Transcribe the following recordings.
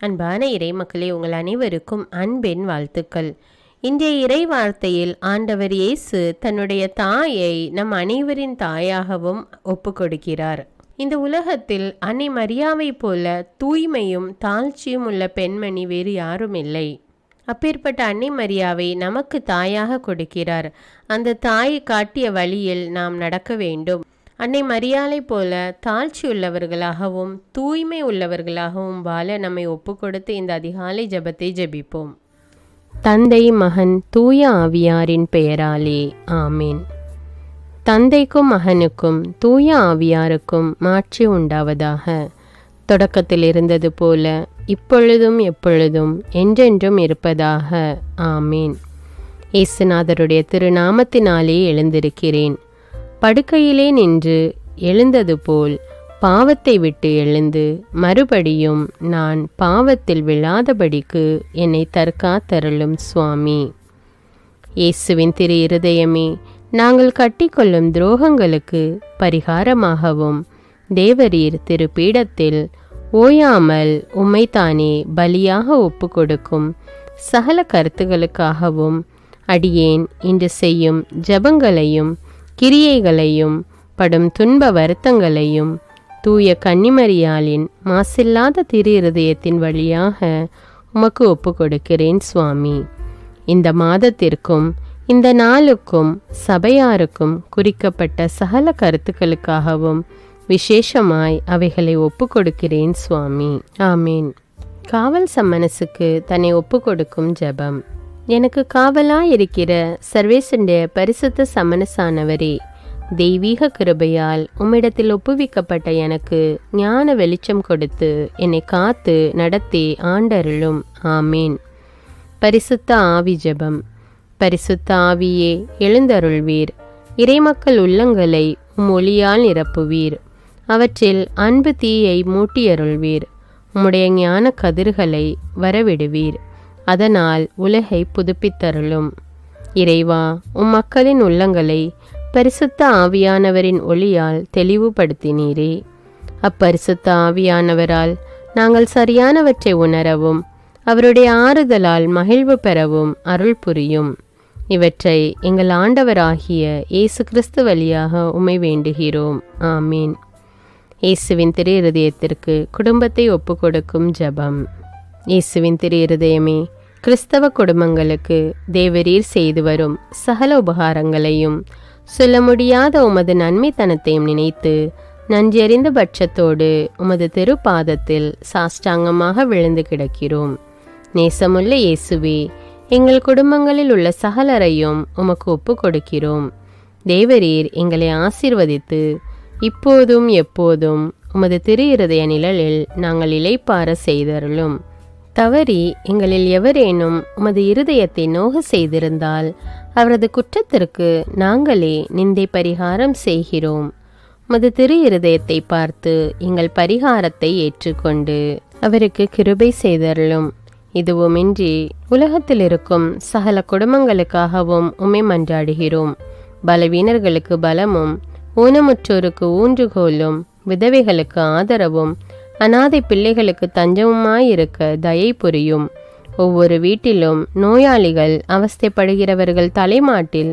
அன்பான இறை மக்களே, உங்கள் அனைவருக்கும் அன்பின் வாழ்த்துக்கள். இன்றைய இறை வார்த்தையில் ஆண்டவர் இயேசு தன்னுடைய தாயை நம் அனைவரின் தாயாகவும் ஒப்பு கொடுக்கிறார். இந்த உலகத்தில் அன்னை மரியாவை போல தூய்மையும் தாழ்ச்சியும் உள்ள பெண்மணி வேறு யாரும் இல்லை. அப்பேற்பட்ட அன்னை மரியாவை நமக்கு தாயாக கொடுக்கிறார். அந்த தாயை காட்டிய வழியில் நாம் நடக்க வேண்டும். அன்னை மரியாளை போல தாழ்ச்சி உள்ளவர்களாகவும் தூய்மை உள்ளவர்களாகவும் வாழ நம்மை ஒப்பு கொடுத்து இந்த அதிகாலை ஜெபத்தை ஜெபிப்போம். தந்தை, மகன், தூய ஆவியாரின் பெயராலே ஆமீன். தந்தைக்கும் மகனுக்கும் தூய ஆவியாருக்கும் மாட்சி உண்டாவதாக. தொடக்கத்தில் இருந்தது போல இப்பொழுதும் எப்பொழுதும் என்றென்றும் இருப்பதாக ஆமீன். இயேசுநாதருடைய திருநாமத்தினாலே எழுந்திருக்கிறேன். படுக்கையிலே நின்று எழுந்தது போல் பாவத்தை விட்டு எழுந்து மறுபடியும் நான் பாவத்தில் விழாதபடிக்கு என்னை தற்காத்தருளும் சுவாமி. இயேசுவின் திரு இருதயமே, நாங்கள் கட்டிக்கொள்ளும் துரோகங்களுக்கு பரிகாரமாகவும் தேவரீர் திரு பீடத்தில் ஓயாமல் உம்மைத்தானே பலியாக ஒப்பு கொடுக்கும் சகல கருத்துகளுக்காகவும் அடியேன் இன்று செய்யும் ஜெபங்களையும் கிரியைகளையும் படும் துன்ப வருத்தங்களையும் தூய கன்னிமரியாளின் மாசில்லாத திரு இருதயத்தின் வழியாக உமக்கு ஒப்பு கொடுக்கிறேன் சுவாமி. இந்த மாதத்திற்கும் இந்த நாளுக்கும் சபையாருக்கும் குறிக்கப்பட்ட சகல கருத்துக்களுக்காகவும் விசேஷமாய் அவைகளை ஒப்பு கொடுக்கிறேன் சுவாமி. ஆமீன். காவல் சம்மனசுக்கு தன்னை ஒப்பு கொடுக்கும் ஜெபம். எனக்கு காவலாயிருக்கிற சர்வேசனுடைய பரிசுத்த சமனசானவரே, தெய்வீக கிருபையால் உம்மிடத்தில் ஒப்புவிக்கப்பட்ட எனக்கு ஞான வெளிச்சம் கொடுத்து என்னை காத்து நடத்தி ஆண்டருளும். ஆமீன். பரிசுத்த ஆவி ஜெபம். பரிசுத்த ஆவியே, எழுந்தருள்வீர். இறைமக்கள் உள்ளங்களை ஒளியால் நிரப்புவீர். அவற்றில் அன்பு தீயை மூட்டியருள்வீர். உம்முடைய ஞான கதிர்களை வரவிடுவீர். அதனால் உலகை புதுப்பித்தருளும். இறைவா, மக்களின் உள்ளங்களை பரிசுத்த ஆவியானவரின் ஒளியால் தெளிவுபடுத்தினீரே. அப்பரிசுத்த ஆவியானவரால் நாங்கள் சரியானவற்றை உணரவும் அவருடைய ஆறுதலால் மகிழ்வு பெறவும் அருள் புரியும். இவற்றை எங்கள் ஆண்டவராகிய இயேசு கிறிஸ்து வழியாக உம்மை வேண்டுகிறோம். ஆமீன். இயேசுவின் திரு இருதயத்திற்கு குடும்பத்தை ஒப்பு கொடுக்கும் ஜெபம். இயேசுவின் திரு இருதயமே, கிறிஸ்தவ குடும்பங்களுக்கு தேவரீர் செய்து வரும் சகல உபகாரங்களையும் சொல்ல முடியாத உமது நன்மைத்தனத்தையும் நினைத்து நன்றியறிந்த பட்சத்தோடு உமது திருப்பாதத்தில் சாஷ்டாங்கமாக விழுந்து கிடக்கிறோம். நேசமுள்ள இயேசுவே, எங்கள் குடும்பங்களில் உள்ள சகலரையும் உமக்கு ஒப்பு கொடுக்கிறோம். தேவரீர் எங்களை ஆசீர்வதித்து இப்போதும் எப்போதும் உமது திரு இருதய நிழலில் நாங்கள் இளைப்பார செய்தருளும். தவறி எங்களில் எவரேனும் உமது இருதயத்தை நோக செய்திருந்தால் அவரது குற்றத்திற்கு நாங்களே நிந்தை பரிகாரம் செய்கிறோம். உமது திரு இருதயத்தை பார்த்து எங்கள் பரிகாரத்தை ஏற்றுக்கொண்டு அவருக்கு கிருபை செய்தருளும். இதுவுமின்றி உலகத்தில் இருக்கும் சகல குடும்பங்களுக்காகவும் உம்மை மன்றாடுகிறோம். பலவீனர்களுக்கு பலமும் ஊனமுற்றோருக்கு ஊன்றுகோலும் விதவைகளுக்கு ஆதரவும் அனாதை பிள்ளைகளுக்கு தஞ்சமுமாயிருக்க தயை புரியும். ஒவ்வொரு வீட்டிலும் நோயாளிகள் அவஸ்தைப்படுகிறவர்கள் தலைமாட்டில்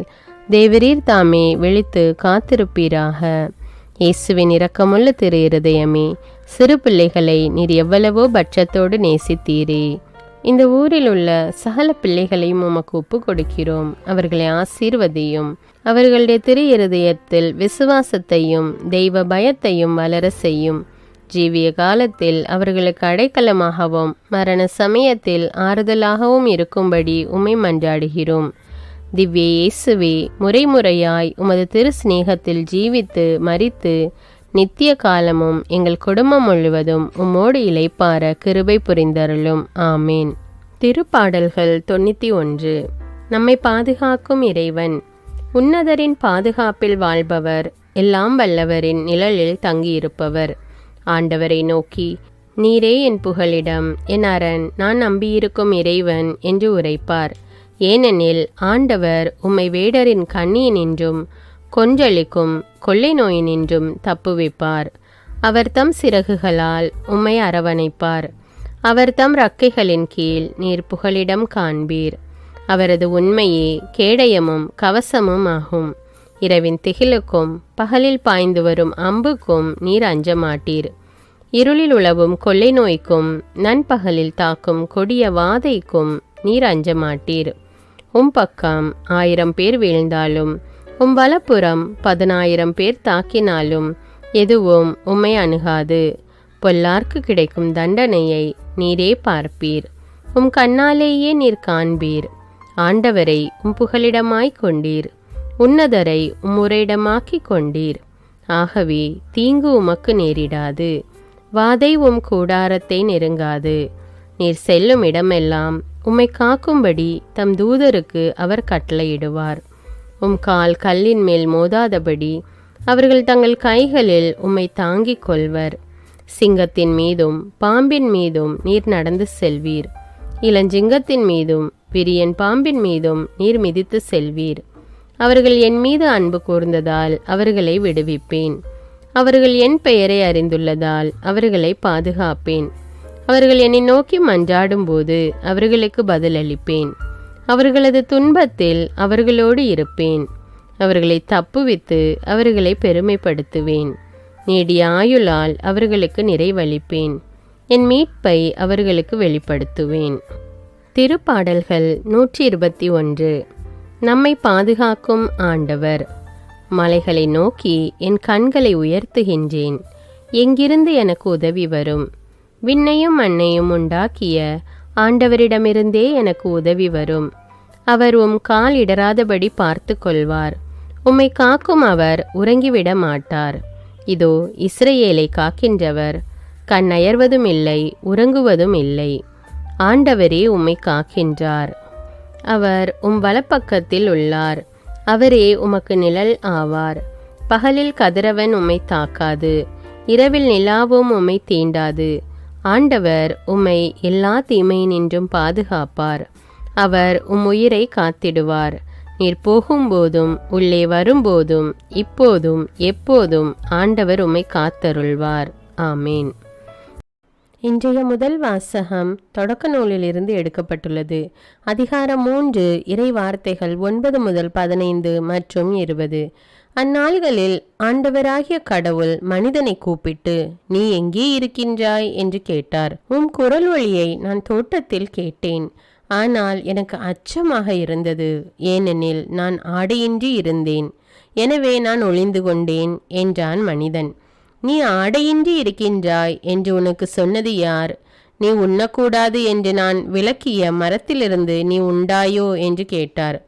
தேவரீர் தாமே விழித்து காத்திருப்பீராக. இயேசுவின் இரக்கமுள்ள திரு இருதயமே, சிறு பிள்ளைகளை நீர் எவ்வளவோ பட்சத்தோடு நேசித்தீரே. இந்த ஊரில் உள்ள சகல பிள்ளைகளையும் உமக்கு ஒப்பு கொடுக்கிறோம். அவர்களை ஆசீர்வதியும். அவர்களுடைய திரு இருதயத்தில் விசுவாசத்தையும் தெய்வ பயத்தையும் வளர செய்யும். ஜீவிய காலத்தில் அவர்களுக்கு அடைக்கலமாகவும் மரண சமயத்தில் ஆறுதலாகவும் இருக்கும்படி உம்மை மன்றாடுகிறோம். திவ்ய இயேசுவே, முறைமுறையாய் உமது திரு சிநேகத்தில் ஜீவித்து மரித்து நித்திய காலமும் எங்கள் குடும்பம் முழுவதும் உம்மோடு இளைப்பார கிருபை புரிந்தருளும். ஆமீன். திருப்பாடல்கள் 91. நம்மை பாதுகாக்கும் இறைவன். உன்னதரின் பாதுகாப்பில் வாழ்பவர், எல்லாம் வல்லவரின் நிழலில் தங்கியிருப்பவர். ஆண்டவரை நோக்கி, நீரே என் புகலிடம், என் அரண், நான் நம்பியிருக்கும் இறைவன் என்று உரைப்பார். ஏனெனில் ஆண்டவர் உம்மை வேடரின் கண்ணியினின்றும் கொன்றளிக்கும் கொள்ளை நோயினின்றும் தப்புவிப்பார். அவர் தம் சிறகுகளால் உம்மை அரவணைப்பார். அவர் தம் ரக்கைகளின் கீழ் நீர் புகலிடம் காண்பீர். அவரது உண்மையே கேடயமும் கவசமும் ஆகும். இரவின் திகிலுக்கும் பகலில் பாய்ந்து வரும் அம்புக்கும் நீர் அஞ்ச மாட்டீர். இருளில் உலவும் கொள்ளை நோய்க்கும் நண்பகலில் தாக்கும் கொடிய வாதைக்கும் நீர் அஞ்ச மாட்டீர். பக்கம் 1000 பேர் வீழ்ந்தாலும் வலப்புறம் 10,000 பேர் தாக்கினாலும் எதுவும் உம்மை அணுகாது. பொல்லார்க்கு கிடைக்கும் தண்டனையை நீரே பார்ப்பீர். கண்ணாலேயே நீர் காண்பீர். ஆண்டவரை புகலிடமாய்க் கொண்டீர். உன்னதரை உறையிடமாக்கிக் கொண்டீர். ஆகவே தீங்கு உமக்கு நேரிடாது. வாதை கூடாரத்தை நெருங்காது. நீர் செல்லும் இடமெல்லாம் உம்மை காக்கும்படி தம் தூதருக்கு அவர் கட்டளையிடுவார். கால் கல்லின் மேல் மோதாதபடி அவர்கள் தங்கள் கைகளில் உம்மை தாங்கிக் கொள்வர். சிங்கத்தின் மீதும் பாம்பின் மீதும் நீர் நடந்து செல்வீர். இளஞ்சிங்கத்தின் மீதும் விரியன் பாம்பின் மீதும் நீர் மிதித்து செல்வீர். அவர்கள் என் மீது அன்பு கூர்ந்ததால் அவர்களை விடுவிப்பேன். அவர்கள் என் பெயரை அறிந்துள்ளதால் அவர்களை பாதுகாப்பேன். அவர்கள் என்னை நோக்கி மன்றாடும் போது அவர்களுக்கு பதிலளிப்பேன். அவர்களது துன்பத்தில் அவர்களோடு இருப்பேன். அவர்களை தப்புவித்து அவர்களை பெருமைப்படுத்துவேன். நீடிய ஆயுளால் அவர்களுக்கு நிறைவளிப்பேன். என் மீட்பை அவர்களுக்கு வெளிப்படுத்துவேன். திருப்பாடல்கள் 121. நம்மை பாதுகாக்கும் ஆண்டவர். மலைகளை நோக்கி என் கண்களை உயர்த்துகின்றேன். எங்கிருந்து எனக்கு உதவி வரும்? விண்ணையும் மண்ணையும் உண்டாக்கிய ஆண்டவரிடமிருந்தே எனக்கு உதவி வரும். அவர் கால் இடராதபடி பார்த்து கொள்வார். உம்மை காக்கும் அவர் உறங்கிவிட மாட்டார். இதோ இஸ்ரவேலை காக்கின்றவர் கண் அயர்வதும் இல்லை, உறங்குவதும் இல்லை. ஆண்டவரே உம்மை காக்கின்றார். அவர் வலப்பக்கத்தில் உள்ளார். அவரே உமக்கு நிழல் ஆவார். பகலில் கதிரவன் உம்மை தாக்காது, இரவில் நிலாவும் உம்மை தீண்டாது. ஆண்டவர் உம்மை எல்லா தீமையினின்றும் பாதுகாப்பார். அவர் உயிரை காத்திடுவார். நீர் போகும்போதும் உள்ளே வரும்போதும் இப்போதும் எப்போதும் ஆண்டவர் உம்மை காத்தருள்வார். ஆமேன். இன்றைய முதல் வாசகம் தொடக்க நூலிலிருந்து எடுக்கப்பட்டுள்ளது. அதிகாரம் 3, இறை வார்த்தைகள் 9 முதல் 15 மற்றும் 20. அந்நாள்களில் ஆண்டவராகிய கடவுள் மனிதனை கூப்பிட்டு, நீ எங்கே இருக்கின்றாய் என்று கேட்டார். குரல் ஒலியை நான் தோட்டத்தில் கேட்டேன். ஆனால் எனக்கு அச்சமாக இருந்தது, ஏனெனில் நான் ஆடையின்றி இருந்தேன். எனவே நான் ஒளிந்து கொண்டேன் என்றான் மனிதன். நீ ஆடையின்றி இருக்கின்றாய் என்று உனக்கு சொன்னது யார்? நீ உண்ணக்கூடாது என்று நான் விலக்கிய மரத்திலிருந்து நீ உண்டாயோ என்று கேட்டார்.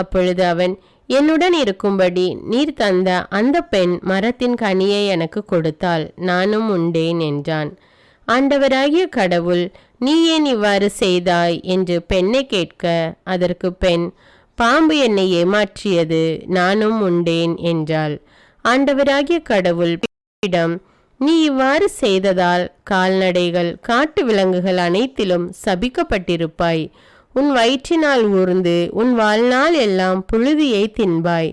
அப்பொழுது அவன், என்னுடன் இருக்கும்படி நீர் தந்த அந்த பெண் மரத்தின் கனியை எனக்கு கொடுத்தாள், நானும் உண்டேன் என்றான். ஆண்டவராகிய கடவுள், நீ ஏன் இவ்வாறு செய்தாய் என்று பெண்ணை கேட்க, அதற்கு பெண், பாம்பு என்னை ஏமாற்றியது, நானும் உண்டேன் என்றாள். ஆண்டவராகிய கடவுள் இடம், நீ இவ்வாறு செய்ததால் கால்நடைகள் காட்டு விலங்குகள் அனைத்திலும் சபிக்கப்பட்டிருப்பாய். உன் வயிற்றினால் ஊர்ந்து உன் வாழ்நாள் எல்லாம் புழுதியை தின்பாய்.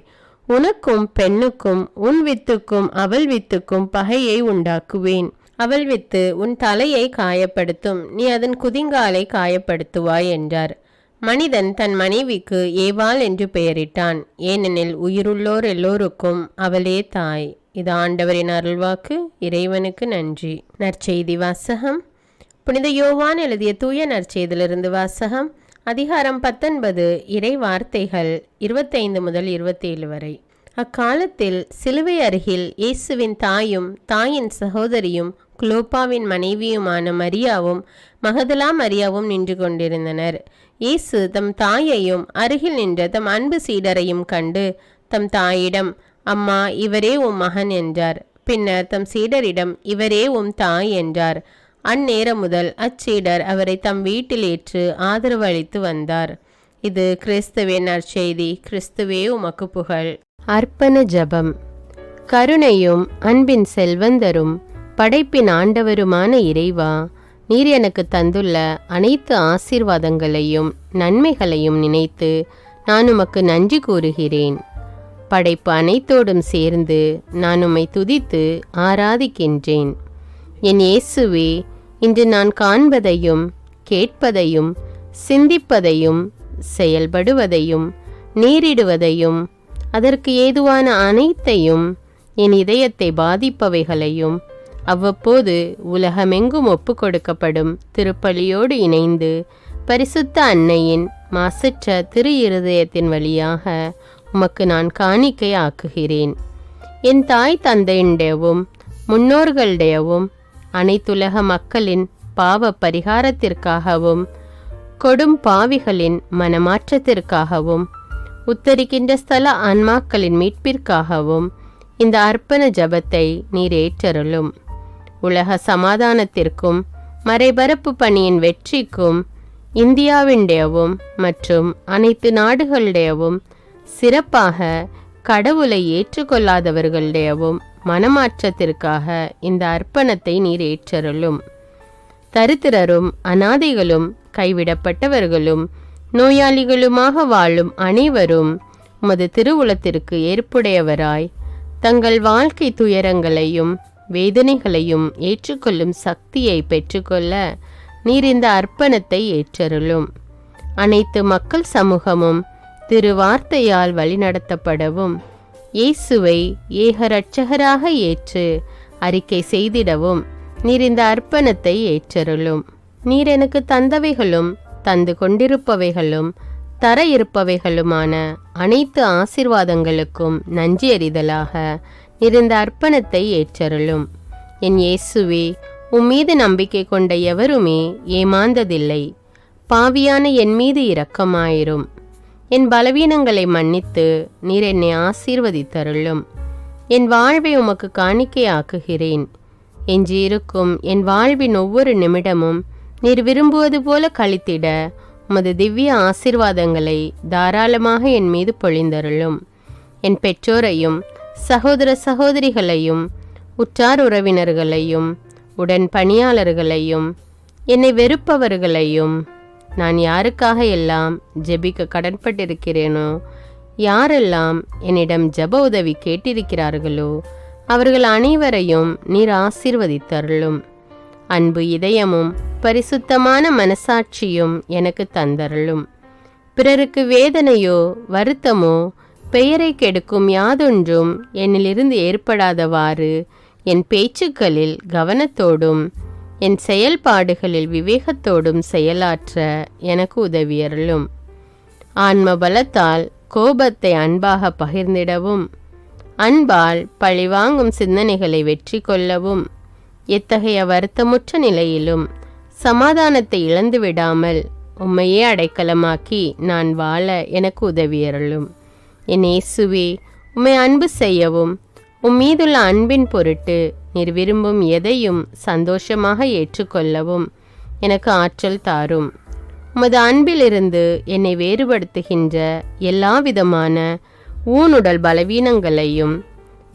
உனக்கும் பெண்ணுக்கும் உன் வித்துக்கும் அவள் வித்துக்கும் பகையை உண்டாக்குவேன். அவள் வித்து உன் தலையை காயப்படுத்தும், நீ அதன் குதிங்காலை காயப்படுத்துவாய் என்றார். மனிதன் தன் மனைவிக்கு ஏவாள் என்று பெயரிட்டான், ஏனெனில் உயிருள்ளோர் எல்லோருக்கும் அவளே தாய். இது ஆண்டவரின் அருள்வாக்கு. இறைவனுக்கு நன்றி. நற்செய்தி வாசகம். புனித யோவான் எழுதிய தூய நற்செய்தியிலிருந்து வாசகம். அதிகாரம் 19, இறை வார்த்தைகள் 25 முதல் 27 வரை. அக்காலத்தில் சிலுவை அருகில் இயேசுவின் தாயும் தாயின் சகோதரியும் குலோப்பாவின் மனைவியுமான மரியாவும் மகதலா மரியாவும் நின்று கொண்டிருந்தனர். இயேசு தம் தாயையும் அருகில் நின்ற தம் அன்பு சீடரையும் கண்டு தம் தாயிடம், அம்மா, இவரே உம் மகன் என்றார். பின்னர் தம் சீடரிடம், இவரே உம் தாய் என்றார். அந்நேரம் முதல் அச்சீடர் அவரை தம் வீட்டில் ஏற்று ஆதரவு அளித்து வந்தார். இது கிறிஸ்துவின் நற்செய்தி. கிறிஸ்துவே உமக்கு புகழ். அர்ப்பண ஜெபம். கருணையும் அன்பின் செல்வந்தரும் படைப்பின் ஆண்டவருமான இறைவா, நீர் எனக்கு தந்துள்ள அனைத்து ஆசீர்வாதங்களையும் நன்மைகளையும் நினைத்து நான் உமக்கு நன்றி கூறுகிறேன். படைப்பு அனைத்தோடும் சேர்ந்து நான் உம்மை துதித்து ஆராதிக்கின்றேன். என் இயேசுவே, இன்று நான் காண்பதையும் கேட்பதையும் சிந்திப்பதையும் செயல்படுவதையும் நேரிடுவதையும் அதற்கு ஏதுவான அனைத்தையும் என் இதயத்தை பாதிப்பவைகளையும் அவ்வப்போது உலகமெங்கும் ஒப்பு கொடுக்கப்படும் திருப்பலியோடு இணைந்து பரிசுத்த அன்னையின் மாசற்ற திரு இருதயத்தின் வழியாக உமக்கு நான் காணிக்கை ஆக்குகிறேன். என் தாய் தந்தையுடையவும் முன்னோர்களுடையவும் அனைத்துலக மக்களின் பாவ பரிகாரத்திற்காகவும் கொடும் பாவிகளின் மனமாற்றத்திற்காகவும் உத்தரிக்கின்ற ஸ்தல ஆன்மாக்களின் மீட்பிற்காகவும் இந்த அர்ப்பண ஜபத்தை நீர் ஏற்றருளும். உலக சமாதானத்திற்கும் மறைபரப்பு பணியின் வெற்றிக்கும் இந்தியாவின்டையவும் மற்றும் அனைத்து நாடுகளுடையவும் சிறப்பாக கடவுளை ஏற்றுக்கொள்ளாதவர்களுடையவும் மனமாற்றத்திற்காக இந்த அர்ப்பணத்தை நீர் ஏற்றருளும். தரித்திரரும் அனாதைகளும் கைவிடப்பட்டவர்களும் நோயாளிகளுமாக வாழும் அனைவரும் உமது திருவுளத்திற்கு ஏற்புடையவராய் தங்கள் வாழ்க்கை துயரங்களையும் வேதனைகளையும் ஏற்றுக்கொள்ளும் சக்தியை பெற்றுக்கொள்ள நீர் இந்த அர்ப்பணத்தை ஏற்றருளும். அனைத்து மக்கள் சமூகமும் திருவார்த்தையால் வழிநடத்தப்படவும் இயேசுவை ஏக இரட்சகராக ஏற்று அறிக்கை செய்திடவும் நீர் இந்த அர்ப்பணத்தை ஏற்றருளும். நீர் எனக்கு தந்தவைகளும் தந்து கொண்டிருப்பவைகளும் தர இருப்பவைகளுமான அனைத்து ஆசீர்வாதங்களுக்கும் நன்றி அறிதலாக நீர் இந்த அர்ப்பணத்தை ஏற்றருளும். என் இயேசுவே, உம்மீது நம்பிக்கை கொண்ட எவருமே ஏமாந்ததில்லை. பாவியான என் மீது இரக்கமாயிரும். என் பலவீனங்களை மன்னித்து நீர் என்னை ஆசீர்வதித்தருளும். என் வாழ்வை உமக்கு காணிக்கையாக்குகிறேன். எஞ்சியிருக்கும் என் வாழ்வின் ஒவ்வொரு நிமிடமும் நீர் விரும்புவது போல கழித்திட உமது திவ்ய ஆசீர்வாதங்களை தாராளமாக என் மீது பொழிந்தருளும். என் பெற்றோரையும் சகோதர சகோதரிகளையும் உற்றார் உறவினர்களையும் உடன் பணியாளர்களையும் என்னை வெறுப்பவர்களையும் நான் யாருக்காக எல்லாம் ஜெபிக்க கடன்பட்டிருக்கிறேனோ, யாரெல்லாம் என்னிடம் ஜெப உதவி கேட்டிருக்கிறார்களோ அவர்கள் அனைவரையும் நீர் ஆசீர்வதித்தருளும். அன்பு இதயமும் பரிசுத்தமான மனசாட்சியும் எனக்கு தந்தருளும். பிறருக்கு வேதனையோ வருத்தமோ பெயரை கெடுக்கும் யாதொன்றும் என்னிலிருந்து ஏற்படாதவாறு என் பேச்சுக்களில் கவனத்தோடும் என் செயல்பாடுகளில் விவேகத்தோடும் செயலாற்ற எனக்கு உதவியருளும். ஆன்ம பலத்தால் கோபத்தை அன்பாக பகிர்ந்திடவும் அன்பால் பழிவாங்கும் சிந்தனைகளை வெற்றி கொள்ளவும் எத்தகைய வருத்தமுற்ற நிலையிலும் சமாதானத்தை இழந்து விடாமல் உம்மையே அடைக்கலமாக்கி நான் வாழ எனக்கு உதவியருளும். என் இயேசுவே, உம்மை அன்பு செய்யவும் உம்மீதுள்ள அன்பின் பொருட்டு நீர் விரும்பும் எதையும் சந்தோஷமாக ஏற்றுக்கொள்ளவும் எனக்கு ஆற்றல் தாரும். உமது அன்பிலிருந்து என்னை வேறுபடுத்துகின்ற எல்லா விதமான ஊனுடல் பலவீனங்களையும்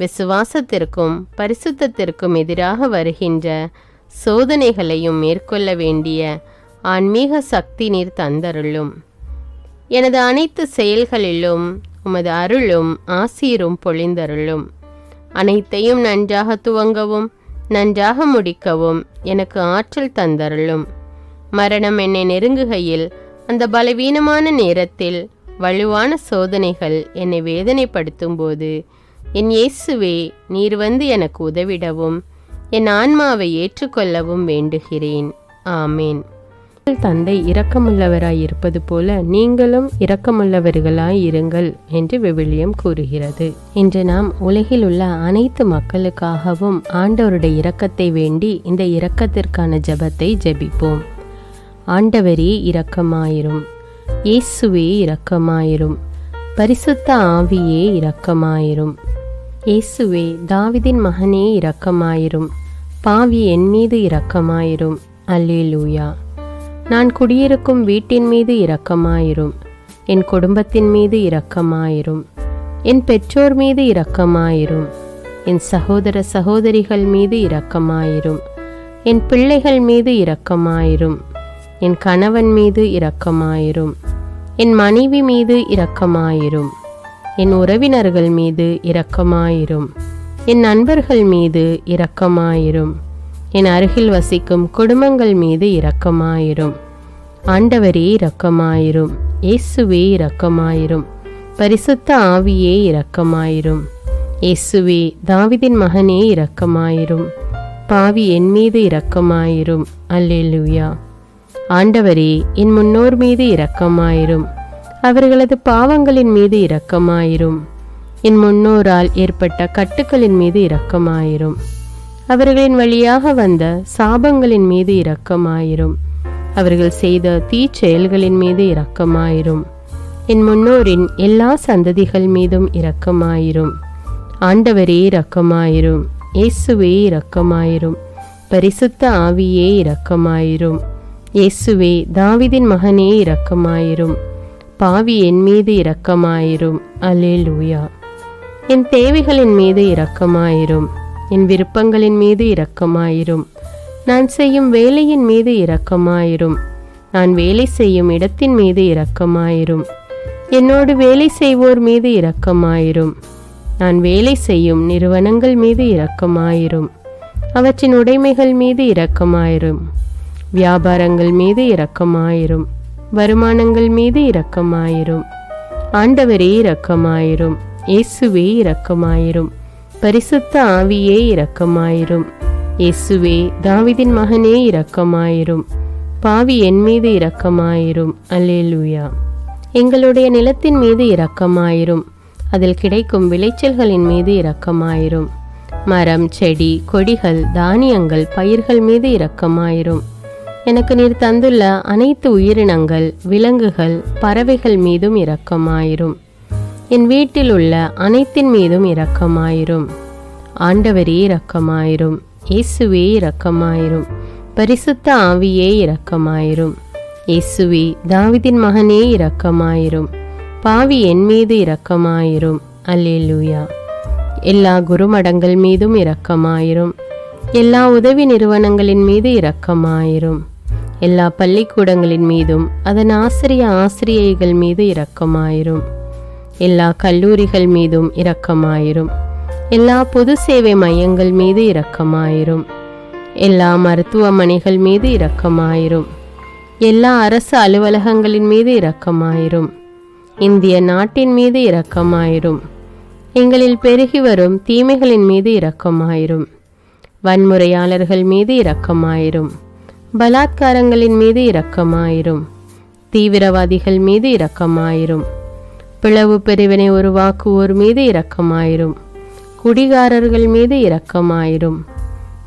விசுவாசத்திற்கும் பரிசுத்தத்திற்கும் எதிராக வருகின்ற சோதனைகளையும் மேற்கொள்ள வேண்டிய ஆன்மீக சக்தி நீர் தந்தருளும். எனது அனைத்து செயல்களிலும் உமது அருளும் ஆசீரும் பொழிந்தருளும். அனைத்தையும் நன்றாக துவங்கவும் நன்றாக முடிக்கவும் எனக்கு ஆற்றல் தந்தருளும். மரணம் என்னை நெருங்குகையில் அந்த பலவீனமான நேரத்தில் வலுவான சோதனைகள் என்னை வேதனைப்படுத்தும் போது என் இயேசுவே, நீர் வந்து எனக்கு உதவிடவும் என் ஆன்மாவை ஏற்றுக்கொள்ளவும் வேண்டுகிறேன். ஆமேன். தந்தை இரக்கமுள்ளவராய் இருப்பது போல நீங்களும் இரக்கமுள்ளவர்களாய் இருங்கள் என்று விவிலியம் கூறுகிறது. இன்று நாம் உலகில் உள்ள அனைத்து மக்களுக்காகவும் ஆண்டவருடைய இரக்கத்தை வேண்டி இந்த இரக்கத்திற்கான ஜெபத்தை ஜெபிப்போம். ஆண்டவரே இரக்கமாயிரும். இயேசுவே இரக்கமாயிரும். பரிசுத்த ஆவியே இரக்கமாயிரும். இயேசுவே, தாவீதின் மகனே இரக்கமாயிரும். பாவி என் மீது இரக்கமாயிரும். அல்லேலூயா. நான் குடியிருக்கும் வீட்டின் மீது இரக்கமாயிரும். என் குடும்பத்தின் மீது இரக்கமாயிரும். என் பெற்றோர் மீது இரக்கமாயிரும். என் சகோதர சகோதரிகள் மீது இரக்கமாயிரும். என் பிள்ளைகள் மீது இரக்கமாயிரும். என் கணவன் மீது இரக்கமாயிரும். என் மனைவி மீது இரக்கமாயிரும். என் உறவினர்கள் மீது இரக்கமாயிரும். என் நண்பர்கள் மீது இரக்கமாயிரும். என் அருகில் வசிக்கும் குடும்பங்கள் மீது இரக்கமாயிரும். ஆண்டவரே இரக்கமாயிரும். இயேசுவே இரக்கமாயிரும். பரிசுத்த ஆவியே இரக்கமாயிரும். இயேசுவே தாவீதின் மகனே இரக்கமாயிரும். பாவி என் மீது இரக்கமாயிரும். அல்லேலூயா. ஆண்டவரே என் முன்னோர் மீது இரக்கமாயிரும். அவர்களது பாவங்களின் மீது இரக்கமாயிரும். என் முன்னோரால் ஏற்பட்ட கட்டுக்களின் மீது இரக்கமாயிரும். அவர்களின் வழியாக வந்த சாபங்களின் மீது இரக்கமாயிரும். அவர்கள் செய்த தீச்செயல்களின் மீது இரக்கமாயிரும். என் முன்னோரின் எல்லா சந்ததிகள் மீதும் இரக்கமாயிரும். ஆண்டவரே இரக்கமாயிரும். இயேசுவே இரக்கமாயிரும். பரிசுத்த ஆவியே இரக்கமாயிரும். இயேசுவே தாவீதின் மகனே இரக்கமாயிரும். பாவி என் மீது இரக்கமாயிரும். அல்லேலூயா. என் தேவைகளின் மீது இரக்கமாயிரும். என் விருப்பங்களின் மீது இரக்கமாயிரும். நான் செய்யும் வேலையின் மீது இரக்கமாயிரும். நான் வேலை செய்யும் இடத்தின் மீது இரக்கமாயிரும். என்னோடு வேலை செய்வோர் மீது இரக்கமாயிரும். நான் வேலை செய்யும் நிறுவனங்கள் மீது இரக்கமாயிரும். அவற்றின் உடைமைகள் மீது இரக்கமாயிரும். வியாபாரங்கள் மீது இரக்கமாயிரும். வருமானங்கள் மீது இரக்கமாயிரும். ஆண்டவரே இரக்கமாயிரும். இயேசுவே இரக்கமாயிரும். பரிசுத்த ஆவியே இரக்கமாயிரும். இயேசுவே தாவீதின் மகனே இரக்கமாயிரும். பாவி என் மீது இரக்கமாயிரும். அல்லேலூயா. எங்களுடைய நிலத்தின் மீது இரக்கமாயிரும். அதில் கிடைக்கும் விளைச்சல்களின் மீது இரக்கமாயிரும். மரம், செடி, கொடிகள், தானியங்கள், பயிர்கள் மீது இரக்கமாயிரும். எனக்கு நீர் தந்துள்ள அனைத்து உயிரினங்கள், விலங்குகள், பறவைகள் மீதும் இரக்கமாயிரும். என் வீட்டில் உள்ள அனைத்தின் மீதும் இரக்கமாயிரும். ஆண்டவரே இரக்கமாயிரும். இயேசுவே இரக்கமாயிரும். பரிசுத்த ஆவியே இரக்கமாயிரும். இயேசுவே தாவீதின் மகனே இரக்கமாயிரும். பாவி என் மீது இரக்கமாயிரும். அல்லேலூயா. எல்லா குருமடங்கள் மீதும் இரக்கமாயிரும். எல்லா உதவி நிறுவனங்களின் மீது இரக்கமாயிரும். எல்லா பள்ளிக்கூடங்களின் மீதும் அதன் ஆசிரியைகள் மீது இரக்கமாயிரும். எல்லா கல்லூரிகள் மீதும் இரக்கமாயிரும். எல்லா பொது சேவை மையங்கள் மீது இரக்கமாயிரும். எல்லா மருத்துவமனைகள் மீது இரக்கமாயிரும். எல்லா அரசு அலுவலகங்களின் மீது இரக்கமாயிரும். இந்திய நாட்டின் மீது இரக்கமாயிரும். எங்களில் பெருகி வரும் தீமைகளின் மீது இரக்கமாயிரும். வன்முறையாளர்கள் மீது இரக்கமாயிரும். பலாத்காரங்களின் மீது இரக்கமாயிரும். தீவிரவாதிகள் மீது இரக்கமாயிரும். பிளவு பிரிவினை உருவாக்குவோர் மீது இரக்கமாயிரும். குடிகாரர்கள் மீது இரக்கமாயிரும்.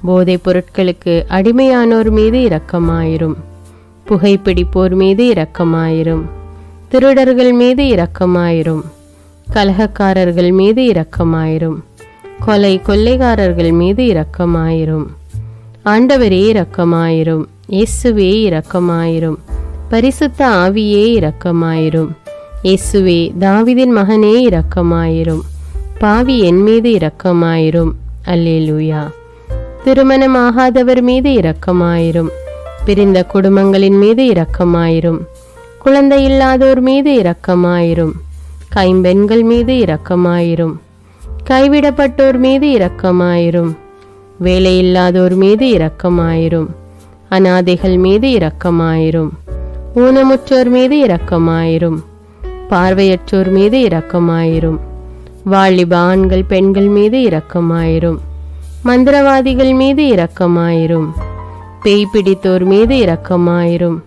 போதைப் பொருட்களுக்கு அடிமையானோர் மீது இரக்கமாயிரும். புகைப்பிடிப்போர் மீது இரக்கமாயிரும். திருடர்கள் மீது இரக்கமாயிரும். கலகக்காரர்கள் மீது இரக்கமாயிரும். கொள்ளைக்காரர்கள் மீது இரக்கமாயிரும். ஆண்டவரே இரக்கமாயிரும். இயேசுவே இரக்கமாயிரும். பரிசுத்த ஆவியே இரக்கமாயிரும். இயேசுவே தாவீதின் மகனே இரக்கமாயிரும். பாவி என் மீது இரக்கமாயிரும். அல்லேலூயா. திருமணமாகாதவர் மீது இரக்கமாயிரும். பிரிந்த குடும்பங்களின் மீது இரக்கமாயிரும். குழந்தை இல்லாதோர் மீது இரக்கமாயிரும். கைம்பெண்கள் மீது இரக்கமாயிரும். கைவிடப்பட்டோர் மீது இரக்கமாயிரும். வேலையில்லாதோர் மீது இரக்கமாயிரும். அநாதைகள் மீது இரக்கமாயிரும். ஊனமுற்றோர் மீது இரக்கமாயிரும். பார்வையற்றோர் மீது இரக்கமாயிரும். வாலிப ஆண்கள் பெண்கள் மீது இரக்கமாயிரும். மந்திரவாதிகள் மீது இரக்கமாயிரும். பேய் பிடித்தோர் மீது இரக்கமாயிரும்.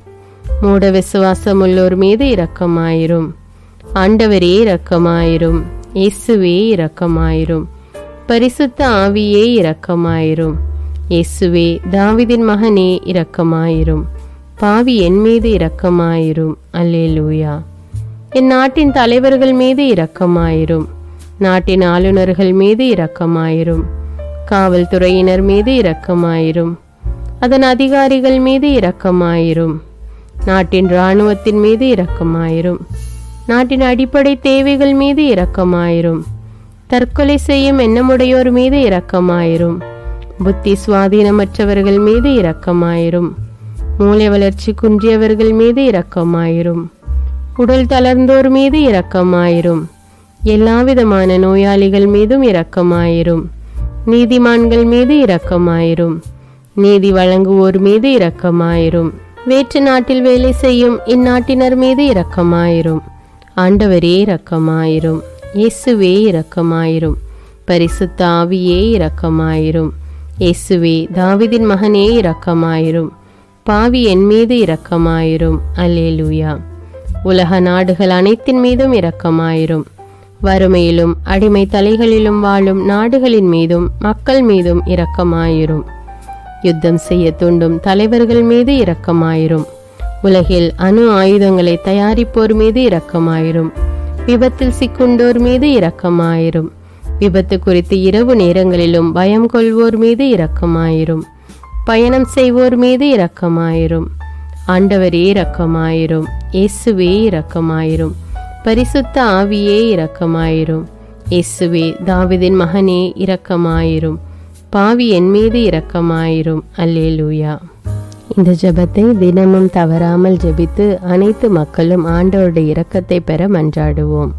மூட விசுவாசமுள்ளோர் மீது இரக்கமாயிரும். ஆண்டவரே இரக்கமாயிரும். இயேசுவே இரக்கமாயிரும். பரிசுத்த ஆவியே இரக்கமாயிரும். இயேசுவே தாவீதின் மகனே இரக்கமாயிரும். பாவி என் மீது இரக்கமாயிரும். அல்லேலூயா. என் நாட்டின் தலைவர்கள் மீது இரக்கமாயிரும். நாட்டின் ஆளுநர்கள் மீது இரக்கமாயிரும். காவல்துறையினர் மீது இரக்கமாயிரும். அதன் அதிகாரிகள் மீது இரக்கமாயிரும். நாட்டின் இராணுவத்தின் மீது இரக்கமாயிரும். நாட்டின் அடிப்படை தேவைகள் மீது இரக்கமாயிரும். தற்கொலை செய்யும் எண்ணமுடையோர் மீது இரக்கமாயிரும். புத்தி சுவாதீனமற்றவர்கள் மீது இரக்கமாயிரும். மூளை வளர்ச்சி குன்றியவர்கள் மீது இரக்கமாயிரும். உடல் தளர்ந்தோர் மீது இரக்கமாயிரும். எல்லாவிதமான நோயாளிகள் மீதும் இரக்கமாயிரும். நீதிமான்கள் மீது இரக்கமாயிரும். நீதி வழங்குவோர் மீது இரக்கமாயிரும். வேற்று நாட்டில் வேலை செய்யும் இந்நாட்டினர் மீது இரக்கமாயிரும். ஆண்டவரே இரக்கமாயிரும். இயேசுவே இரக்கமாயிரும். பரிசுத்த ஆவியே இரக்கமாயிரும். இயேசுவே தாவீதின் மகனே இரக்கமாயிரும். பாவி என் மீது இரக்கமாயிரும். அல்லேலூயா. உலக நாடுகள் அனைத்தின் மீதும் இரக்கமாயிரும். வறுமையிலும் அடிமை தலைகளிலும் வாழும் நாடுகளின் மீதும் மக்கள் மீதும் இரக்கமாயிரும். யுத்தம் செய்ய தூண்டும் தலைவர்கள் மீது இரக்கமாயிரும். உலகில் அணு ஆயுதங்களை தயாரிப்போர் மீது இரக்கமாயிரும். விபத்தில் சிக்குண்டோர் மீது இரக்கமாயிரும். விபத்து குறித்து இரவு நேரங்களிலும் பயம் கொள்வோர் மீது இரக்கமாயிரும். பயணம் செய்வோர் மீது இரக்கமாயிரும். ஆண்டவரே இரக்கமாயிரும். இயேசுவே இரக்கமாயிரும். பரிசுத்த ஆவியே இரக்கமாயிரும். இயேசுவே தாவீதின் மகனே இரக்கமாயிரும். பாவி என் மீது இரக்கமாயிரும். அல்லேலூயா. இந்த ஜெபத்தை தினமும் தவறாமல் ஜெபித்து அனைத்து மக்களும் ஆண்டவருடைய இரக்கத்தை பெற மன்றாடுவோம்.